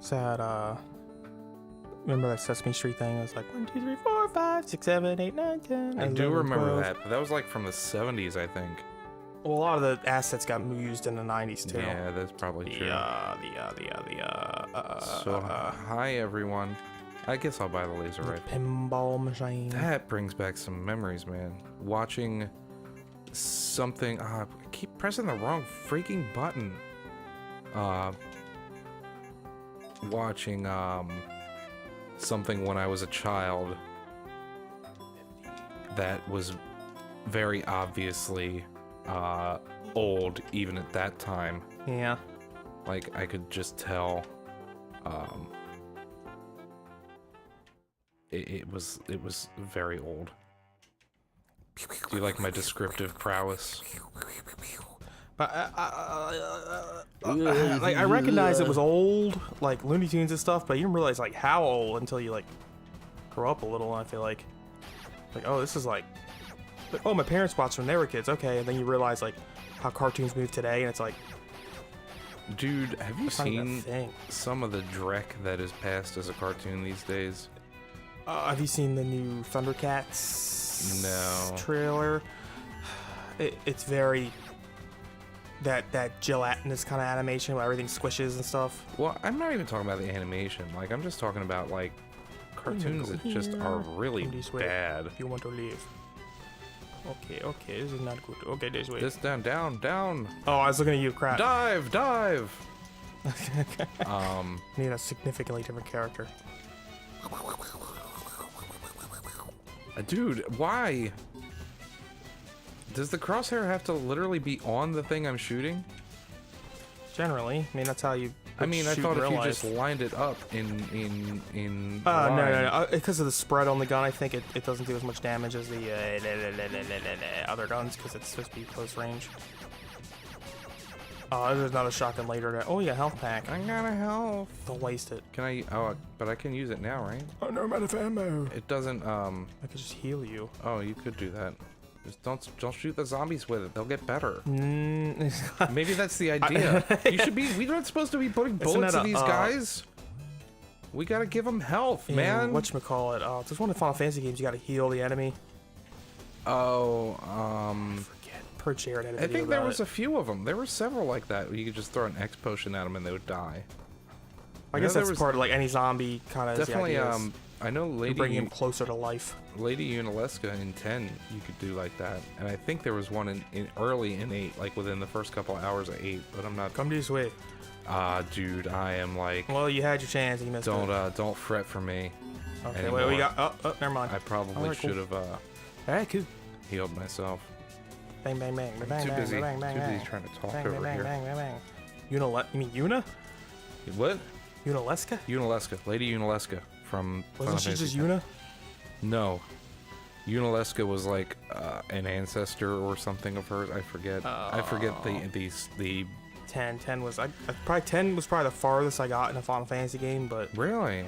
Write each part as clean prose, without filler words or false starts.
Sad, remember that Sesame Street thing? It was like 1, 2, 3, 4, 5, 6, 7, 8, 9, 10. I do remember that, but that was like from the 70s, I think. Well, a lot of the assets got used in the 90s too. Yeah, that's probably true. So, hi everyone. I guess I'll buy the laser rifle. Pinball machine. That brings back some memories, man. Watching something. I keep pressing the wrong freaking button. Watching something when I was a child that was very obviously old even at that time. Yeah. Like I could just tell. It was very old. Do you like my descriptive prowess? But like I recognize it was old, like Looney Tunes and stuff, but you didn't realize like how old until you like grow up a little. And I feel like oh, this is like oh, my parents watched when they were kids. Okay, and then you realize like how cartoons move today, and it's like, dude, have you seen some of the dreck that is passed as a cartoon these days? Have you seen the new Thundercats trailer? It's very that gelatinous kind of animation where everything squishes and stuff. Well, I'm not even talking about the animation. Like, I'm just talking about like cartoons that just are really bad. If you want to leave. Okay, this is not good. Okay, this way. This down. Oh, I was looking at you, crap. Dive. Need a significantly different character. Dude, why? Does the crosshair have to literally be on the thing I'm shooting? Generally, I mean that's how you. I thought if you just lined it up in. No. Because of the spread on the gun, I think it doesn't do as much damage as the other guns because it's supposed to be close range. There's another shotgun later. Oh yeah, health pack. I got a health. Don't waste it. Can I? Oh, but I can use it now, right? Oh no, I'm out of ammo. It doesn't. I could just heal you. Oh, you could do that. Just don't shoot the zombies with it. They'll get better. Maybe that's the idea. We're not supposed to be putting bullets in these guys. We gotta give them health, man. Whatchamacallit? There's one of the Final Fantasy games you gotta heal the enemy. Oh, I forget. Purge Jared had a video I think there was it. a few of them. There were several like that where you could just throw an X potion at them and they would die. I guess that's part of like any zombie kind of. Definitely. I know bring him closer to life. Lady Unaleska in 10, you could do like that, and I think there was one in early in 8, like within the first couple hours of 8. But I'm not. Come this way. Dude, I am like. Well, you had your chance. And you missed it. Don't fret for me. Okay, anymore. wait, we got. Oh, never mind. I probably should have. Alright, cool. Healed myself. Bang, bang, bang, bang, Too bang, busy. bang, bang, Too busy bang. trying to talk Bang, over bang, here. bang, bang, bang. You mean Una? What? Unaleska? Unaleska, Lady Unaleska from. Wasn't she just Una? No. Unaleska was like an ancestor or something of hers. I forget. I forget the 10 was probably 10 was probably the farthest I got in a Final Fantasy game, but really.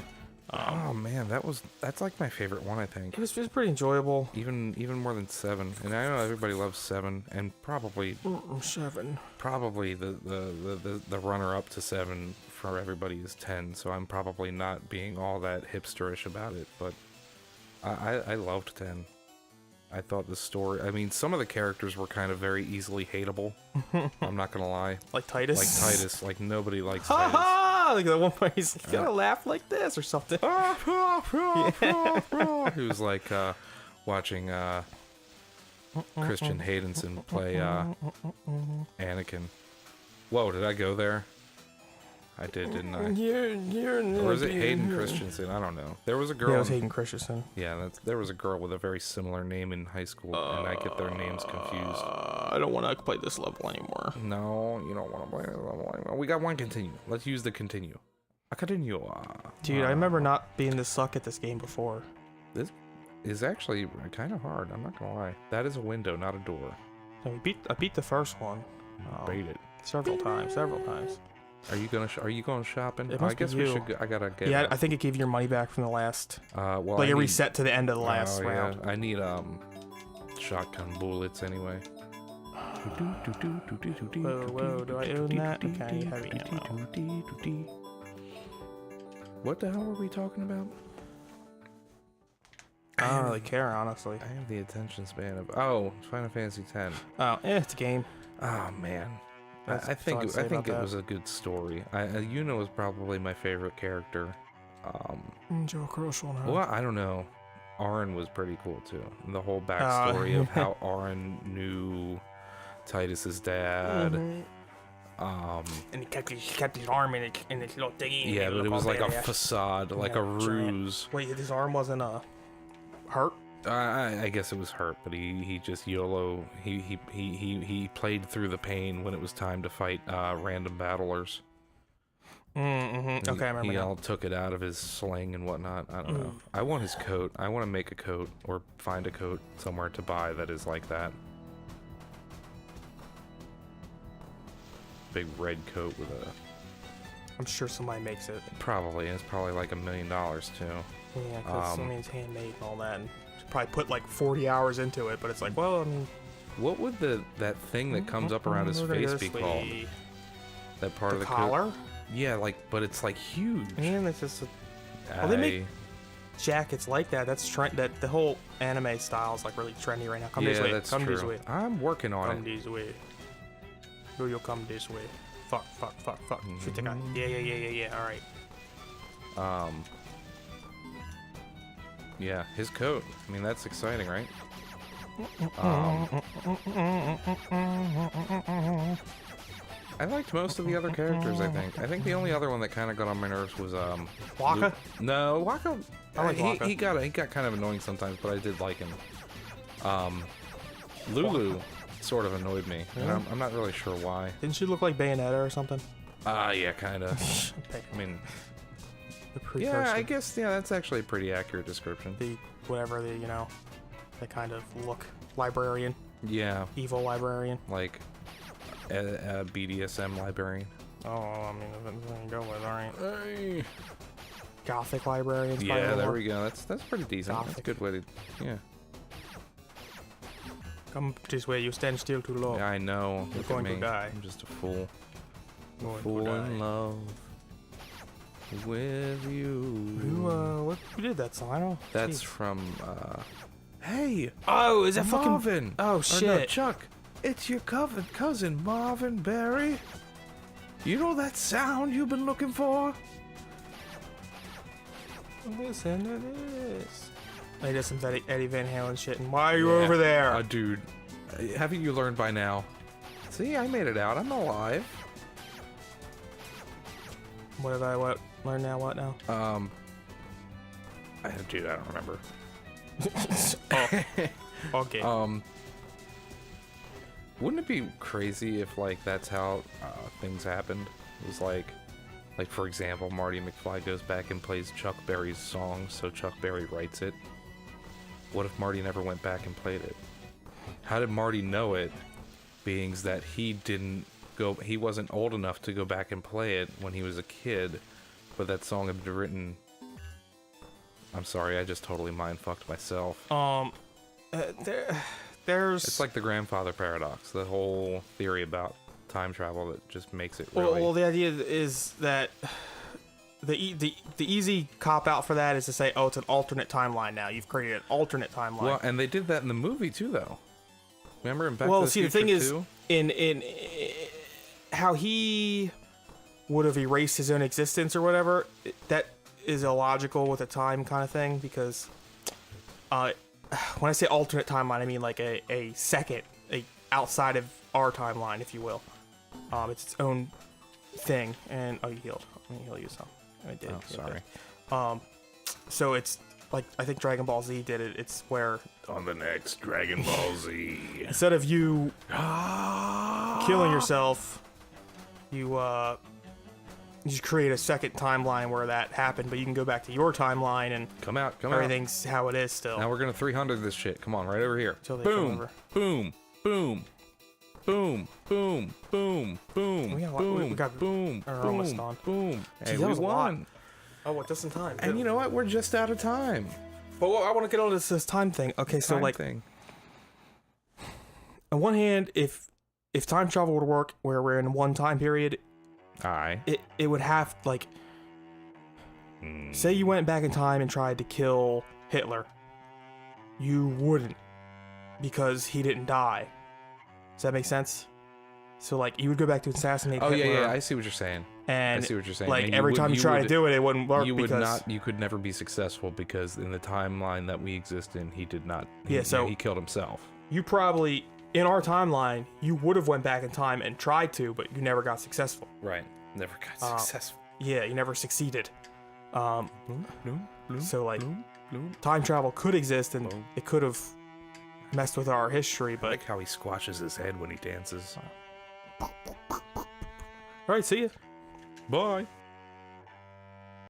Oh man, that's like my favorite one. I think it was pretty enjoyable. Even more than 7. And I know everybody loves 7, and probably 7. Probably the runner up to 7 for everybody is 10. So I'm probably not being all that hipsterish about it, but I loved 10. I thought the story. I mean, some of the characters were kind of very easily hateable. I'm not gonna lie. Like Titus. Like nobody likes Titus. Like the one where he's like, you gotta laugh like this or something. He was like watching Christian Haydenson play Anakin. Whoa, did I go there? I did, didn't I? Or is it Hayden Christensen? I don't know. There was a girl. Yeah, it was Hayden Christensen. Yeah, there was a girl with a very similar name in high school, and I get their names confused. I don't want to play this level anymore. No, you don't want to play this level anymore. We got one continue. Let's use the continue. A continue. Dude, I remember not being this suck at this game before. This is actually kind of hard. I'm not gonna lie. That is a window, not a door. I beat the first one. Beat it several times. Are you going shopping? I guess we should. I gotta get. Yeah, I think it gave you your money back from the last. Well, like it reset to the end of the last round. Yeah. I need shotgun bullets anyway. Whoa, do I own that? Okay, heavy ammo. What the hell were we talking about? I don't really care, honestly. I have the attention span of Final Fantasy X. Oh, it's a game. Oh man, I think it was a good story. Yuna was probably my favorite character. Well, I don't know. Auron was pretty cool too. And the whole backstory of how Auron knew Titus's dad. And he kept his arm in his little thingy. Yeah, but it was like a facade, like a ruse. Wait, his arm wasn't hurt? I guess it was hurt, but he just YOLO. He played through the pain when it was time to fight random battlers. Okay, I remember. He all took it out of his sling and whatnot. I don't know. I want his coat. I want to make a coat or find a coat somewhere to buy that is like that. Big red coat with a... I'm sure somebody makes it. Probably. It's probably like $1 million too. Yeah, because it's handmade and all that. And probably put like 40 hours into it, but it's like, well, I mean... What would that thing that comes up around his face be called? That part of the collar? coat? Yeah, like, but it's like huge. And it's just well, they make jackets like that. That's that the whole anime style is like really trendy right now. Come this way. That's come true. this way. I'm working on come this way. No, you'll come this way. Fuck. Shoot the guy. Yeah. All right. Yeah, his coat. I mean, that's exciting, right? I liked most of the other characters, I think. I think the only other one that kind of got on my nerves was, Waka? No, Waka... I like Waka. He got kind of annoying sometimes, but I did like him. Lulu sort of annoyed me, and I'm not really sure why. Didn't she look like Bayonetta or something? Yeah, kind of. I mean... Yeah, I guess, that's actually a pretty accurate description. The kind of look. Librarian. Yeah. Evil librarian. Like a BDSM librarian. Oh, I mean, that's go with, alright. Hey. Gothic librarians. Yeah, there we go. That's pretty decent. Gothic. That's a good way to, yeah. Come this way, you stand still too long. Yeah, I know. You're going to die. I'm just a fool. Going Fool to die. in love with you. Who did that song? I don't know. That's from, Hey! Oh, is that Marvin? fucking... Oh, shit. No, Chuck, it's your cousin, Marvin Berry. You know that sound you've been looking for? Listen to this. I did some Eddie Van Halen shit, and why are you over there? Dude, haven't you learned by now? See, I made it out. I'm alive. What have I learned now? What now? Dude, I don't remember. Oh, okay. Wouldn't it be crazy if, like, that's how things happened? It was like for example, Marty McFly goes back and plays Chuck Berry's song, so Chuck Berry writes it. What if Marty never went back and played it? How did Marty know it, being that he wasn't old enough to go back and play it when he was a kid, but that song had been written... I'm sorry, I just totally mind-fucked myself. There's... It's like the grandfather paradox, the whole theory about time travel that just makes it really... Well, the idea is that the easy cop-out for that is to say, oh, it's an alternate timeline now. You've created an alternate timeline. Well, and they did that in the movie, too, though. Remember in Back to the Future 2? Well, see, the thing is, in how he would have erased his own existence or whatever, that is illogical with a time kind of thing, because when I say alternate timeline, I mean like a second, outside of our timeline, if you will. It's its own thing, and you healed. Let me heal you some. I did. Oh, sorry. So it's like, I think Dragon Ball Z did it. It's where on the next Dragon Ball Z, instead of you killing yourself, you just create a second timeline where that happened, but you can go back to your timeline and come out. Everything's how it is still. Now we're gonna 300 this shit. Come on, right over here. Boom, boom, boom, boom, boom, boom, boom, we got boom, almost boom, on. boom. Hey, we won. Oh, what? Just in time. And you know what? We're just out of time. But I want to get on this time thing. Okay, so like, on one hand, if time travel would work where we're in one time period, it would have, like, Say you went back in time and tried to kill Hitler. You wouldn't, because he didn't die. Does that make sense? So, like, you would go back to assassinate Hitler. Yeah, I see what you're saying. And I see what you're saying. like, And every time you try to do it, it wouldn't work you because... you could never be successful because in the timeline that we exist in, he did not. So he killed himself. You probably, in our timeline, you would have went back in time and tried to, but you never got successful. Right. Never got successful. Yeah, you never succeeded. So, like, time travel could exist and it could have messed with our history, but... I like how he squashes his head when he dances. Alright, see ya. Bye.